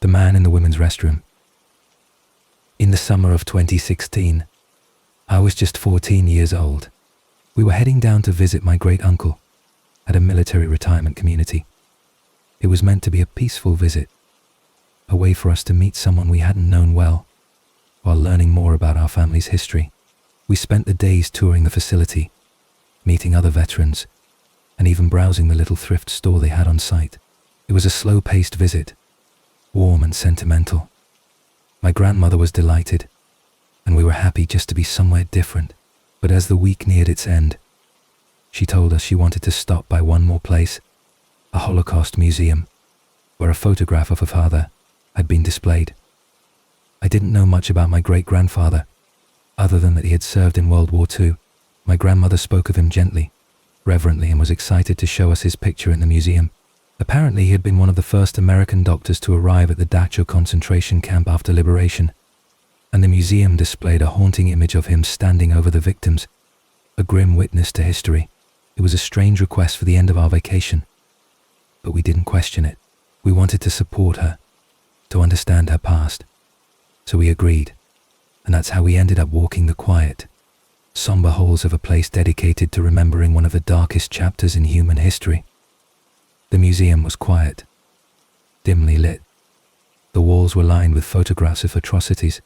The Man in the Women's Restroom. In the summer of 2016, I was just 14 years old. We were heading down to visit my great-uncle at a military retirement community. It was meant to be a peaceful visit, a way for us to meet someone we hadn't known well, while learning more about our family's history. We spent the days touring the facility, meeting other veterans, and even browsing the little thrift store they had on site. It was a slow-paced visit, warm and sentimental. My grandmother was delighted, and we were happy just to be somewhere different. But as the week neared its end, she told us she wanted to stop by one more place, a Holocaust museum, where a photograph of her father had been displayed. I didn't know much about my great-grandfather, other than that he had served in World War II. My grandmother spoke of him gently, reverently, and was excited to show us his picture in the museum. Apparently he had been one of the first American doctors to arrive at the Dachau concentration camp after liberation, and the museum displayed a haunting image of him standing over the victims, a grim witness to history. It was a strange request for the end of our vacation, but we didn't question it. We wanted to support her, to understand her past. So we agreed, and that's how we ended up walking the quiet, somber halls of a place dedicated to remembering one of the darkest chapters in human history. The museum was quiet, dimly lit. The walls were lined with photographs of atrocities,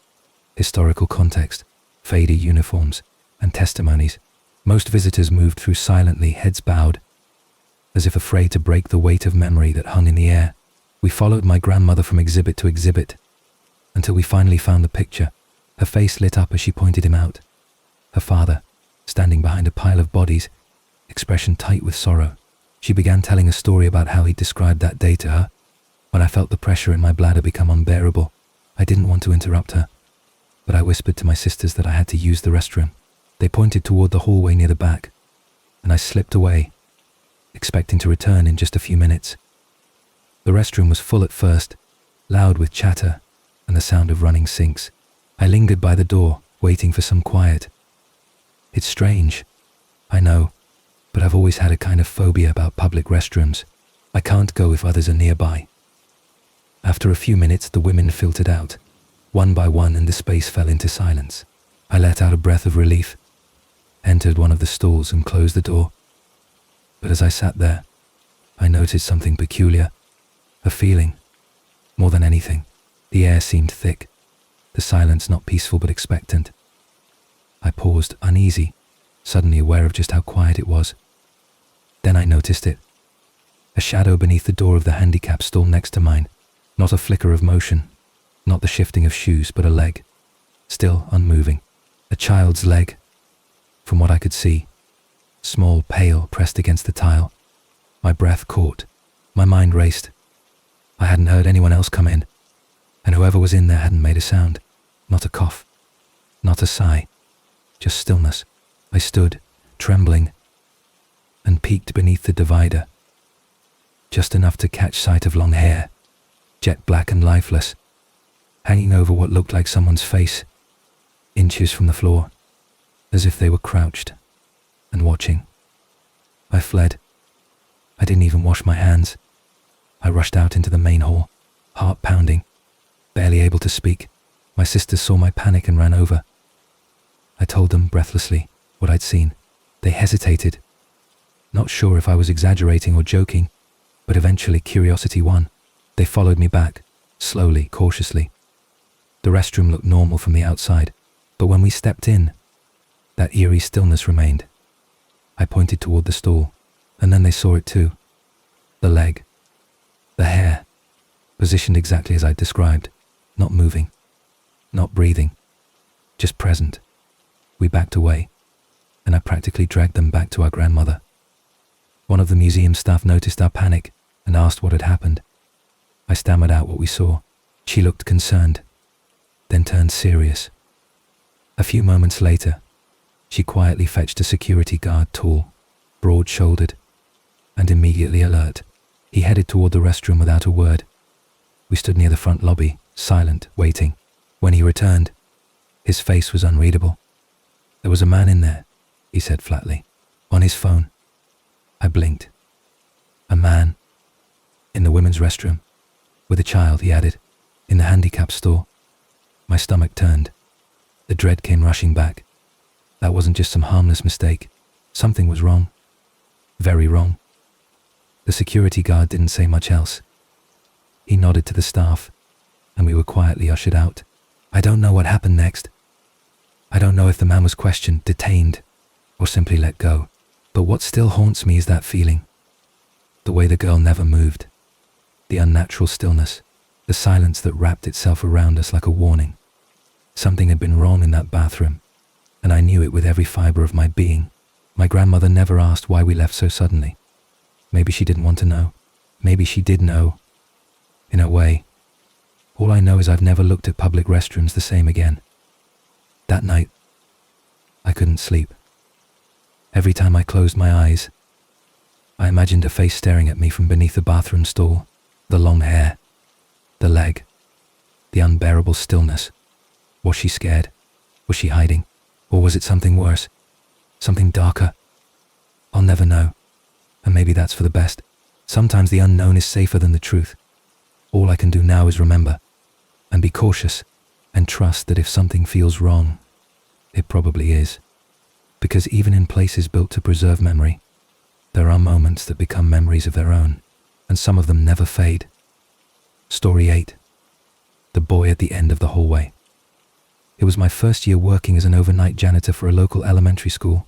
historical context, faded uniforms, and testimonies. Most visitors moved through silently, heads bowed, as if afraid to break the weight of memory that hung in the air. We followed my grandmother from exhibit to exhibit, until we finally found the picture. Her face lit up as she pointed him out. Her father, standing behind a pile of bodies, expression tight with sorrow. She began telling a story about how he described that day to her. When I felt the pressure in my bladder become unbearable, I didn't want to interrupt her, but I whispered to my sisters that I had to use the restroom. They pointed toward the hallway near the back, and I slipped away, expecting to return in just a few minutes. The restroom was full at first, loud with chatter and the sound of running sinks. I lingered by the door, waiting for some quiet. It's strange, I know, but I've always had a kind of phobia about public restrooms. I can't go if others are nearby. After a few minutes, the women filtered out, one by one, and the space fell into silence. I let out a breath of relief, entered one of the stalls and closed the door. But as I sat there, I noticed something peculiar, a feeling, more than anything. The air seemed thick, the silence not peaceful but expectant. I paused, uneasy, suddenly aware of just how quiet it was. Then I noticed it. A shadow beneath the door of the handicap stall next to mine. Not a flicker of motion. Not the shifting of shoes, but a leg. Still unmoving. A child's leg. From what I could see. Small, pale, pressed against the tile. My breath caught. My mind raced. I hadn't heard anyone else come in. And whoever was in there hadn't made a sound. Not a cough. Not a sigh. Just stillness. I stood, trembling, and peeked beneath the divider. Just enough to catch sight of long hair, jet black and lifeless, hanging over what looked like someone's face, inches from the floor, as if they were crouched and watching. I fled. I didn't even wash my hands. I rushed out into the main hall, heart pounding, barely able to speak. My sisters saw my panic and ran over. I told them breathlessly what I'd seen. They hesitated, not sure if I was exaggerating or joking, but eventually curiosity won. They followed me back, slowly, cautiously. The restroom looked normal from the outside, but when we stepped in, that eerie stillness remained. I pointed toward the stall, and then they saw it too. The leg. The hair. Positioned exactly as I'd described. Not moving. Not breathing. Just present. We backed away, and I practically dragged them back to our grandmother. One of the museum staff noticed our panic and asked what had happened. I stammered out what we saw. She looked concerned, then turned serious. A few moments later, she quietly fetched a security guard, tall, broad-shouldered, and immediately alert. He headed toward the restroom without a word. We stood near the front lobby, silent, waiting. When he returned, his face was unreadable. There was a man in there, he said flatly, on his phone. I blinked. A man. In the women's restroom. With a child, he added. In the handicap store. My stomach turned. The dread came rushing back. That wasn't just some harmless mistake. Something was wrong. Very wrong. The security guard didn't say much else. He nodded to the staff, and we were quietly ushered out. I don't know what happened next. I don't know if the man was questioned, detained, or simply let go. But what still haunts me is that feeling. The way the girl never moved. The unnatural stillness. The silence that wrapped itself around us like a warning. Something had been wrong in that bathroom, and I knew it with every fiber of my being. My grandmother never asked why we left so suddenly. Maybe she didn't want to know. Maybe she did know. In a way. All I know is I've never looked at public restrooms the same again. That night, I couldn't sleep. Every time I closed my eyes, I imagined a face staring at me from beneath the bathroom stall. The long hair. The leg. The unbearable stillness. Was she scared? Was she hiding? Or was it something worse? Something darker? I'll never know. And maybe that's for the best. Sometimes the unknown is safer than the truth. All I can do now is remember, and be cautious, and trust that if something feels wrong, it probably is. Because even in places built to preserve memory, there are moments that become memories of their own, and some of them never fade. Story 8. The boy at the end of the hallway. It was my first year working as an overnight janitor for a local elementary school.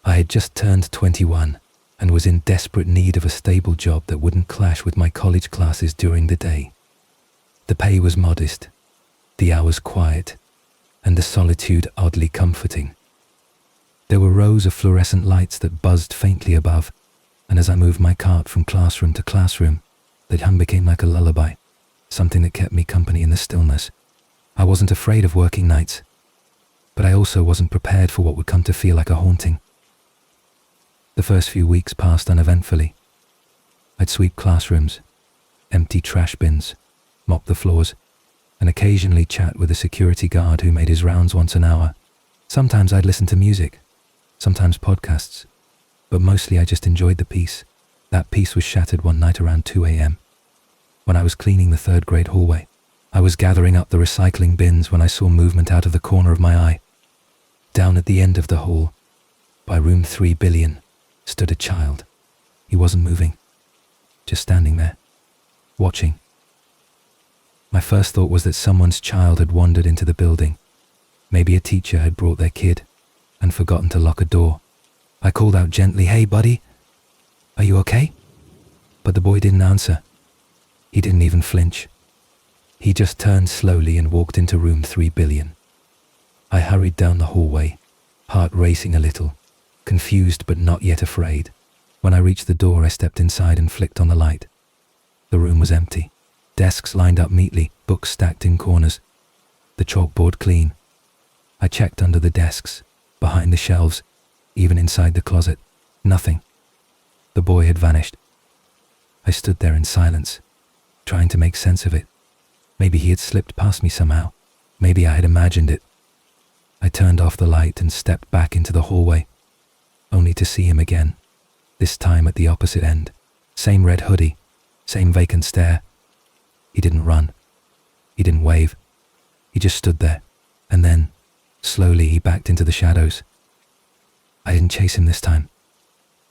I had just turned 21 and was in desperate need of a stable job that wouldn't clash with my college classes during the day. The pay was modest, the hours quiet, and the solitude oddly comforting. There were rows of fluorescent lights that buzzed faintly above, and as I moved my cart from classroom to classroom, that hum became like a lullaby, something that kept me company in the stillness. I wasn't afraid of working nights, but I also wasn't prepared for what would come to feel like a haunting. The first few weeks passed uneventfully. I'd sweep classrooms, empty trash bins, mop the floors, and occasionally chat with a security guard who made his rounds once an hour. Sometimes I'd listen to music, sometimes podcasts, but mostly I just enjoyed the peace. That peace was shattered one night around 2 a.m. when I was cleaning the third grade hallway. I was gathering up the recycling bins when I saw movement out of the corner of my eye. Down at the end of the hall, by room 3 billion, stood a child. He wasn't moving, just standing there, watching. My first thought was that someone's child had wandered into the building. Maybe a teacher had brought their kid and forgotten to lock a door. I called out gently, "Hey buddy, are you okay?" But the boy didn't answer. He didn't even flinch. He just turned slowly and walked into room 3 billion. I hurried down the hallway, heart racing a little, confused but not yet afraid. When I reached the door, I stepped inside and flicked on the light. The room was empty. Desks lined up neatly, books stacked in corners. The chalkboard clean. I checked under the desks, behind the shelves, even inside the closet. Nothing. The boy had vanished. I stood there in silence, trying to make sense of it. Maybe he had slipped past me somehow. Maybe I had imagined it. I turned off the light and stepped back into the hallway, only to see him again, this time at the opposite end. Same red hoodie, same vacant stare. He didn't run. He didn't wave. He just stood there, and then, slowly, he backed into the shadows. I didn't chase him this time.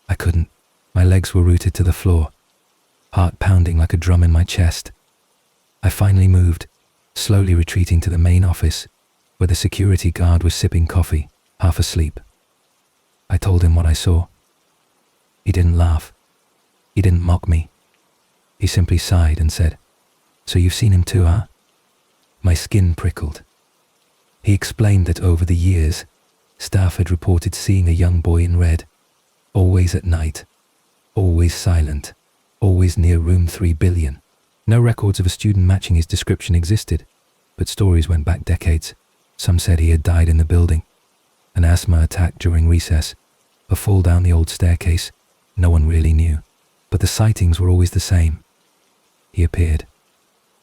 I couldn't. My legs were rooted to the floor, heart pounding like a drum in my chest. I finally moved, slowly retreating to the main office, where the security guard was sipping coffee, half asleep. I told him what I saw. He didn't laugh. He didn't mock me. He simply sighed and said, "So you've seen him too, huh?" My skin prickled. He explained that over the years, staff had reported seeing a young boy in red, always at night, always silent, always near room 3 billion. No records of a student matching his description existed, but stories went back decades. Some said he had died in the building, an asthma attack during recess, a fall down the old staircase. No one really knew, but the sightings were always the same. He appeared,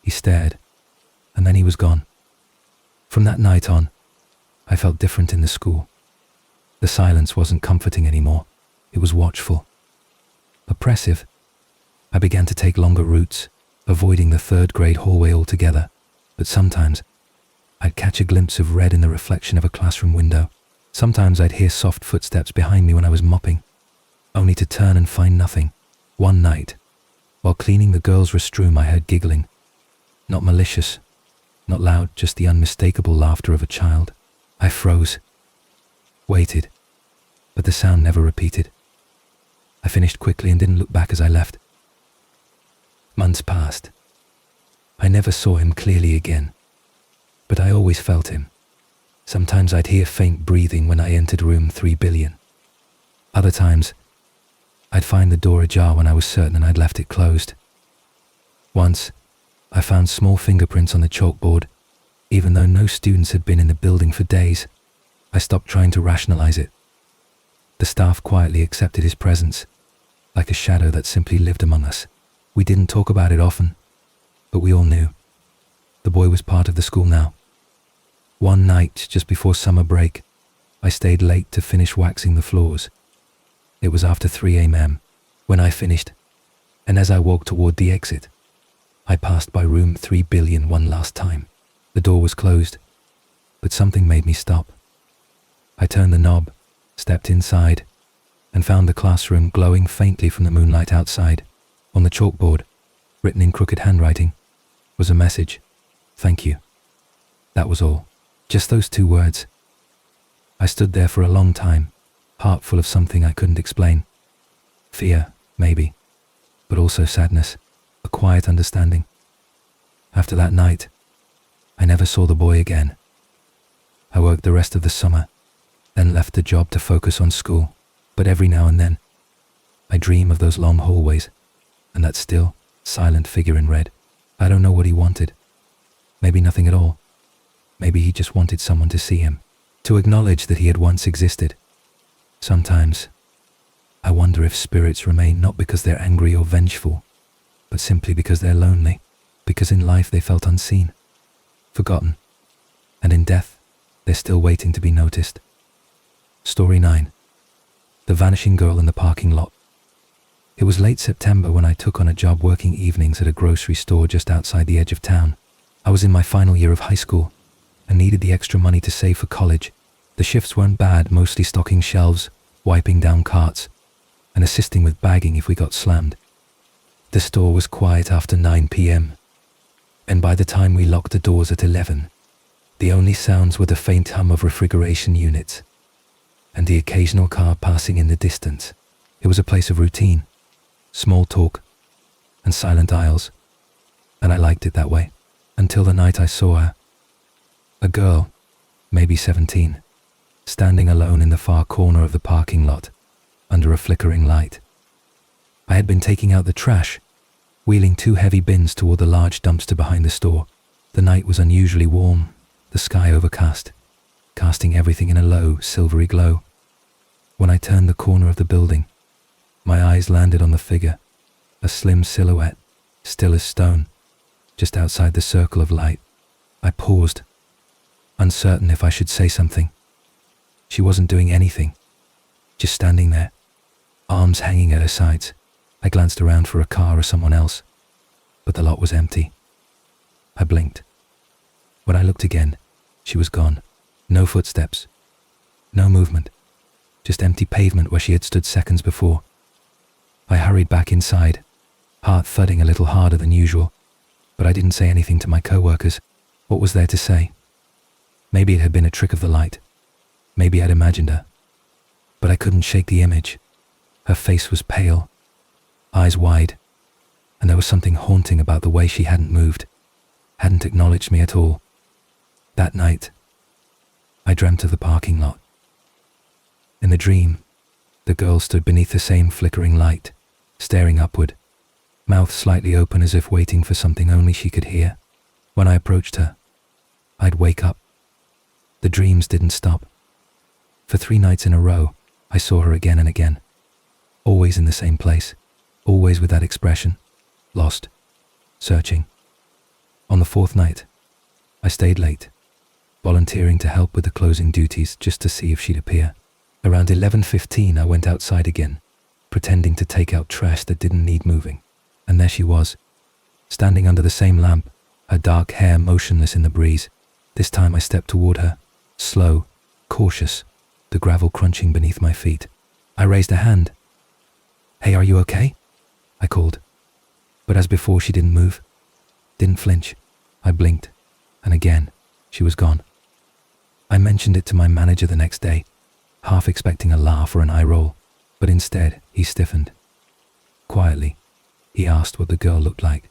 he stared, and then he was gone. From that night on, I felt different in the school. The silence wasn't comforting anymore. It was watchful, oppressive. I began to take longer routes, avoiding the 3rd grade hallway altogether, but sometimes I'd catch a glimpse of red in the reflection of a classroom window. Sometimes I'd hear soft footsteps behind me when I was mopping, only to turn and find nothing. One night, while cleaning the girls' restroom, I heard giggling. Not malicious, not loud, just the unmistakable laughter of a child. I froze, waited, but the sound never repeated. I finished quickly and didn't look back as I left. Months passed. I never saw him clearly again, but I always felt him. Sometimes I'd hear faint breathing when I entered room 3 billion. Other times, I'd find the door ajar when I was certain I'd left it closed. Once, I found small fingerprints on the chalkboard, even though no students had been in the building for days. I stopped trying to rationalize it. The staff quietly accepted his presence, like a shadow that simply lived among us. We didn't talk about it often, but we all knew. The boy was part of the school now. One night, just before summer break, I stayed late to finish waxing the floors. It was after 3 a.m. when I finished, and as I walked toward the exit, I passed by room 3 billion one last time. The door was closed, but something made me stop. I turned the knob, stepped inside, and found the classroom glowing faintly from the moonlight outside. On the chalkboard, written in crooked handwriting, was a message. "Thank you." That was all. Just those 2 words. I stood there for a long time, heart full of something I couldn't explain. Fear, maybe, but also sadness, a quiet understanding. After that night, I never saw the boy again. I worked the rest of the summer, then left the job to focus on school, but every now and then, I dream of those long hallways, and that still, silent figure in red. I don't know what he wanted. Maybe nothing at all. Maybe he just wanted someone to see him, to acknowledge that he had once existed. Sometimes, I wonder if spirits remain not because they're angry or vengeful, but simply because they're lonely, because in life they felt unseen, forgotten, and in death, they're still waiting to be noticed. Story 9. The Vanishing Girl in the Parking Lot. It was late September when I took on a job working evenings at a grocery store just outside the edge of town. I was in my final year of high school and needed the extra money to save for college. The shifts weren't bad, mostly stocking shelves, wiping down carts, and assisting with bagging if we got slammed. The store was quiet after 9 p.m, and by the time we locked the doors at 11, the only sounds were the faint hum of refrigeration units and the occasional car passing in the distance. It was a place of routine, small talk, and silent aisles. And I liked it that way, until the night I saw her. A girl, maybe 17, standing alone in the far corner of the parking lot, under a flickering light. I had been taking out the trash, wheeling 2 heavy bins toward the large dumpster behind the store. The night was unusually warm, the sky overcast, casting everything in a low, silvery glow. When I turned the corner of the building, my eyes landed on the figure, a slim silhouette, still as stone, just outside the circle of light. I paused, uncertain if I should say something. She wasn't doing anything, just standing there, arms hanging at her sides. I glanced around for a car or someone else, but the lot was empty. I blinked. When I looked again, she was gone. No footsteps, no movement, just empty pavement where she had stood seconds before. I hurried back inside, heart thudding a little harder than usual, but I didn't say anything to my co-workers. What was there to say? Maybe it had been a trick of the light. Maybe I'd imagined her. But I couldn't shake the image. Her face was pale, eyes wide, and there was something haunting about the way she hadn't moved, hadn't acknowledged me at all. That night, I dreamt of the parking lot. In the dream, the girl stood beneath the same flickering light, staring upward, mouth slightly open as if waiting for something only she could hear. When I approached her, I'd wake up. The dreams didn't stop. For 3 nights in a row, I saw her again and again, always in the same place, always with that expression, lost, searching. On the 4th night, I stayed late, volunteering to help with the closing duties just to see if she'd appear. Around 11:15, I went outside again, pretending to take out trash that didn't need moving. And there she was, standing under the same lamp, her dark hair motionless in the breeze. This time I stepped toward her, slow, cautious, the gravel crunching beneath my feet. I raised a hand. "Hey, are you okay?" I called. But as before, she didn't move, didn't flinch. I blinked, and again, she was gone. I mentioned it to my manager the next day, half expecting a laugh or an eye roll, but instead he stiffened. Quietly, he asked what the girl looked like.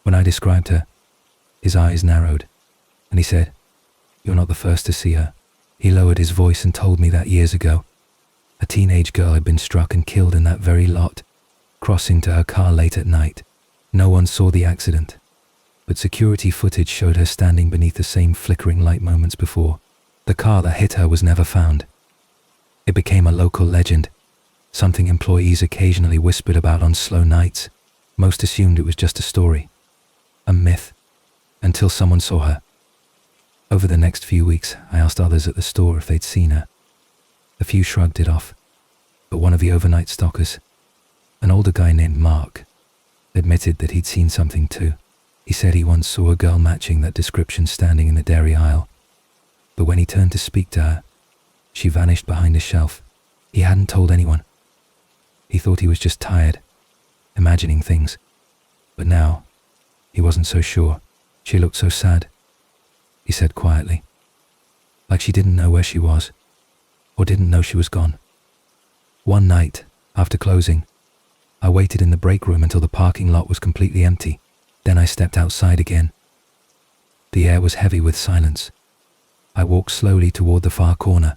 When I described her, his eyes narrowed, and he said, "You're not the first to see her." He lowered his voice and told me that years ago, a teenage girl had been struck and killed in that very lot, crossing to her car late at night. No one saw the accident, but security footage showed her standing beneath the same flickering light moments before. The car that hit her was never found. It became a local legend, something employees occasionally whispered about on slow nights. Most assumed it was just a story, a myth, until someone saw her. Over the next few weeks, I asked others at the store if they'd seen her. A few shrugged it off, but one of the overnight stockers, an older guy named Mark, admitted that he'd seen something too. He said he once saw a girl matching that description standing in the dairy aisle, but when he turned to speak to her, she vanished behind a shelf. He hadn't told anyone. He thought he was just tired, imagining things, but now he wasn't so sure. She looked so sad, he said quietly, like she didn't know where she was, or didn't know she was gone. One night, after closing, I waited in the break room until the parking lot was completely empty. Then I stepped outside again. The air was heavy with silence. I walked slowly toward the far corner,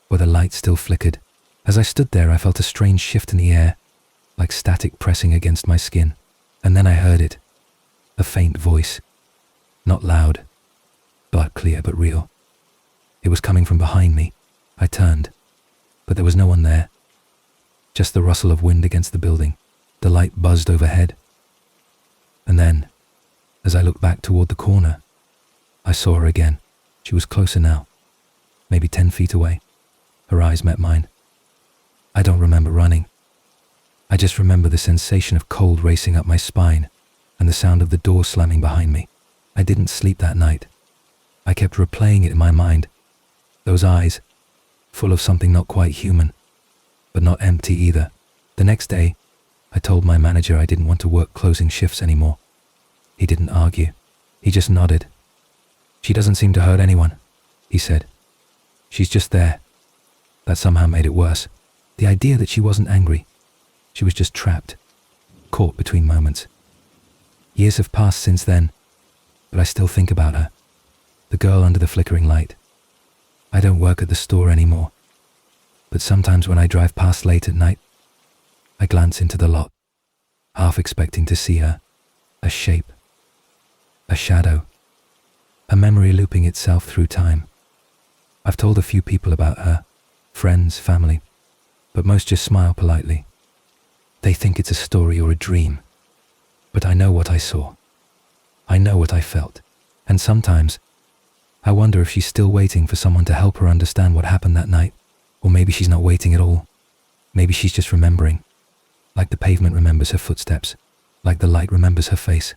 where the light still flickered. As I stood there, I felt a strange shift in the air, like static pressing against my skin. And then I heard it, a faint voice, not loud, but clear but real. It was coming from behind me. I turned, but there was no one there. Just the rustle of wind against the building. The light buzzed overhead. And then, as I looked back toward the corner, I saw her again. She was closer now, maybe 10 feet away. Her eyes met mine. I don't remember running. I just remember the sensation of cold racing up my spine and the sound of the door slamming behind me. I didn't sleep that night. I kept replaying it in my mind. Those eyes, full of something not quite human, but not empty either. The next day, I told my manager I didn't want to work closing shifts anymore. He didn't argue. He just nodded. "She doesn't seem to hurt anyone," he said. "She's just there." That somehow made it worse. The idea that she wasn't angry. She was just trapped. caught between moments. Years have passed since then, but I still think about her, the girl under the flickering light. I don't work at the store anymore, but sometimes when I drive past late at night, I glance into the lot, half expecting to see her, a shape, a shadow, a memory looping itself through time. I've told a few people about her, friends, family, but most just smile politely. They think it's a story or a dream, but I know what I saw. I know what I felt, and sometimes I wonder if she's still waiting for someone to help her understand what happened that night, or maybe she's not waiting at all. Maybe she's just remembering, like the pavement remembers her footsteps, like the light remembers her face.